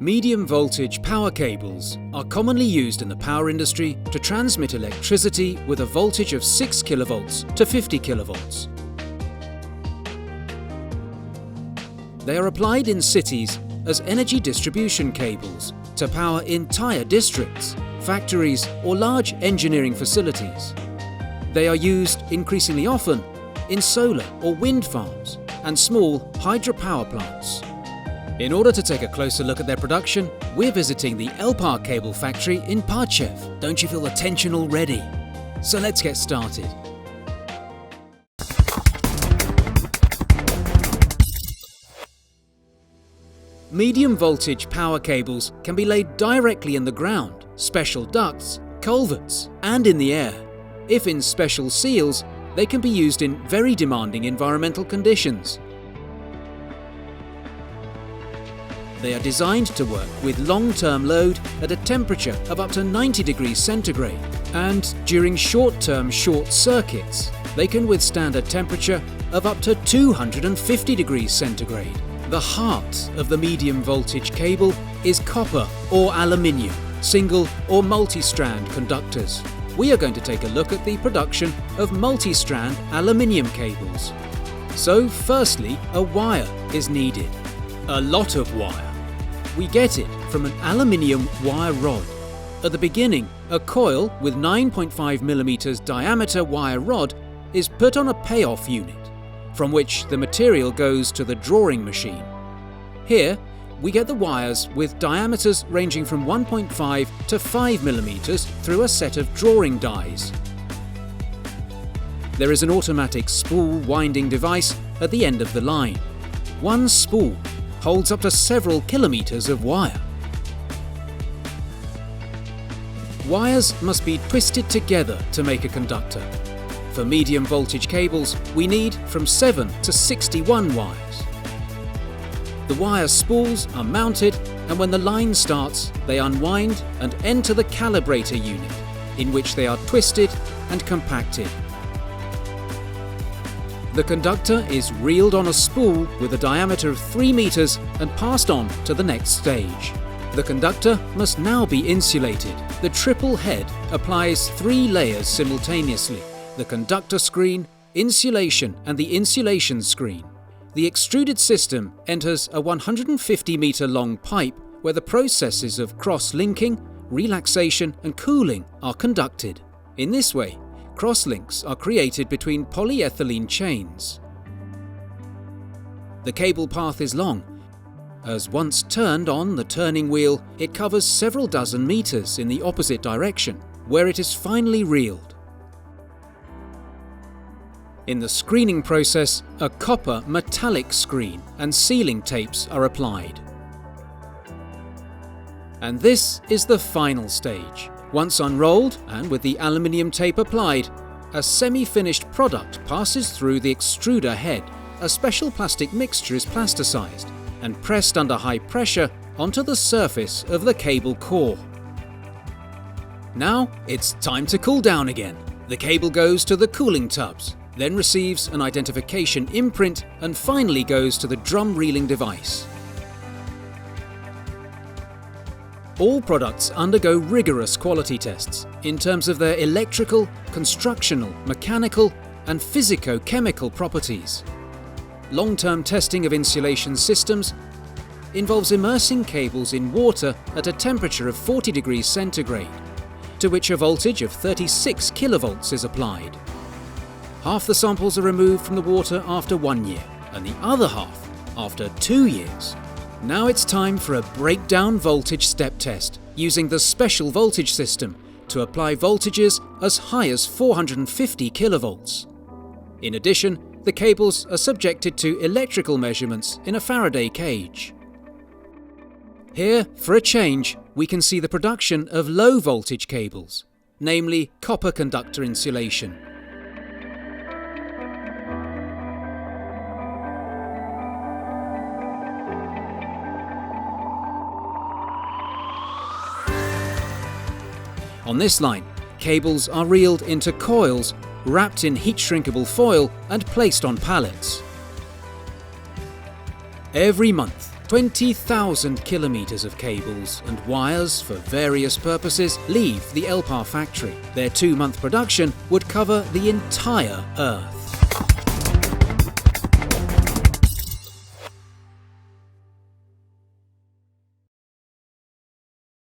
Medium voltage power cables are commonly used in the power industry to transmit electricity with a voltage of 6 kV to 50 kV. They are applied in cities as energy distribution cables to power entire districts, factories or large engineering facilities. They are used increasingly often in solar or wind farms and small hydropower plants. In order to take a closer look at their production, we're visiting the Elpar Cable Factory in Parczew. Don't you feel the tension already? So let's get started. Medium voltage power cables can be laid directly in the ground, special ducts, culverts, and in the air. If in special seals, they can be used in very demanding environmental conditions. They are designed to work with long-term load at a temperature of up to 90 degrees centigrade, and during short-term short circuits, they can withstand a temperature of up to 250 degrees centigrade. The heart of the medium voltage cable is copper or aluminium, single or multi-strand conductors. We are going to take a look at the production of multi-strand aluminium cables. So firstly, a wire is needed. A lot of wire. We get it from an aluminium wire rod. At the beginning, a coil with 9.5 mm diameter wire rod is put on a payoff unit, from which the material goes to the drawing machine. Here, we get the wires with diameters ranging from 1.5 to 5 mm through a set of drawing dies. There is an automatic spool winding device at the end of the line. One spool holds up to several kilometers of wire. Wires must be twisted together to make a conductor. For medium voltage cables, we need from 7 to 61 wires. The wire spools are mounted, and when the line starts, they unwind and enter the calibrator unit, in which they are twisted and compacted. The conductor is reeled on a spool with a diameter of 3 meters and passed on to the next stage. The conductor must now be insulated. The triple head applies 3 layers simultaneously: the conductor screen, insulation, and the insulation screen. The extruded system enters a 150-meter long pipe where the processes of cross-linking, relaxation, and cooling are conducted. In this way, crosslinks are created between polyethylene chains. The cable path is long, as once turned on the turning wheel, it covers several dozen meters in the opposite direction, where it is finally reeled. In the screening process, a copper metallic screen and sealing tapes are applied. And this is the final stage. Once unrolled and with the aluminium tape applied, a semi-finished product passes through the extruder head. A special plastic mixture is plasticized and pressed under high pressure onto the surface of the cable core. Now it's time to cool down again. The cable goes to the cooling tubs, then receives an identification imprint, and finally goes to the drum reeling device. All products undergo rigorous quality tests in terms of their electrical, constructional, mechanical, and physico-chemical properties. Long-term testing of insulation systems involves immersing cables in water at a temperature of 40 degrees centigrade, to which a voltage of 36 kilovolts is applied. Half the samples are removed from the water after 1 year, and the other half after 2 years. Now it's time for a breakdown voltage step test using the special voltage system to apply voltages as high as 450 kilovolts. In addition, the cables are subjected to electrical measurements in a Faraday cage. Here, for a change, we can see the production of low voltage cables, namely copper conductor insulation. On this line, cables are reeled into coils, wrapped in heat-shrinkable foil and placed on pallets. Every month, 20,000 kilometers of cables and wires for various purposes leave the Elpar factory. Their 2-month production would cover the entire Earth.